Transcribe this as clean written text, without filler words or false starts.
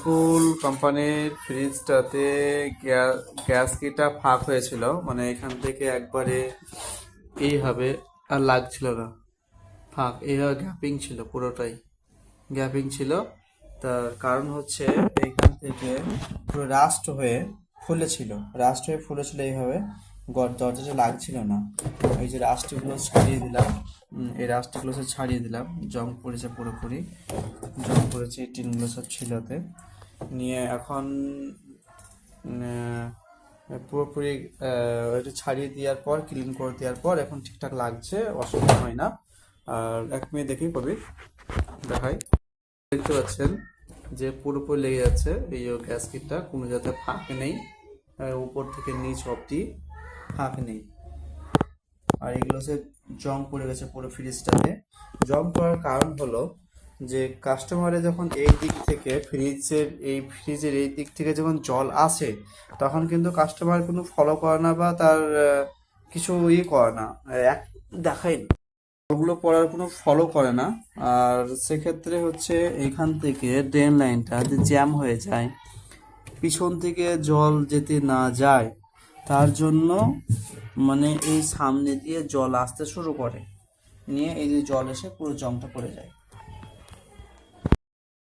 Whirlpool কোম্পানির ফ্রিজটাতে গ্যাসকিটা ফাঁক হয়েছিল, মানে এখান থেকে একবারে এইভাবে আর লাগছিল না। ফাঁক এইভাবে গ্যাপিং ছিল, পুরোটাই গ্যাপিং ছিল। তার কারণ হচ্ছে এইখান থেকে পুরো রাস্ট হয়ে ফুলেছিল এইভাবে। দরজাটা লাগছিল না। এই যে রাস্টগুলো ছাড়িয়ে দিলাম, এই রাস্টগুলো সব ছাড়িয়ে দিলাম। জং পড়েছে পুরোপুরি, জং পড়েছে, এই টিনগুলো সব ছিলাতে নিয়ে এখন পুরোপুরি এটা ছাড়িয়ে দেওয়ার পর, ক্লিন করে দেওয়ার পর এখন ঠিকঠাক লাগছে, অসুবিধা হয় না। আর এক মিনিট দেখি কবি দেখাই। দেখতে পাচ্ছেন যে পুরোপুরি লেগে যাচ্ছে এই গ্যাস কিটটা, কোনো যাতে ফাঁক নেই, উপর থেকে নিচ অবধি ফাঁক নেই। আর এগুলো সে জং পড়ে গেছে পুরো ফ্রিজটাতে। জং পড়ার কারণ হলো যে কাস্টমারে যখন ফ্রিজের এই দিক থেকে যখন জল আসে, তখন কিন্তু কাস্টমার কোনো ফলো করে না বা তার কিছু করে না, এক দেখাই না, ওগুলো পড়ার কোনো ফলো করে না। আর সেক্ষেত্রে হচ্ছে এইখান থেকে ড্রেন লাইনটা যে জ্যাম হয়ে যায়, পিছন থেকে জল যেতে না যায়, তার জন্য মানে এই সামনে দিয়ে জল আসতে শুরু করে, নিয়ে এই যে জল এসে পুরো জংটা পড়ে যায়।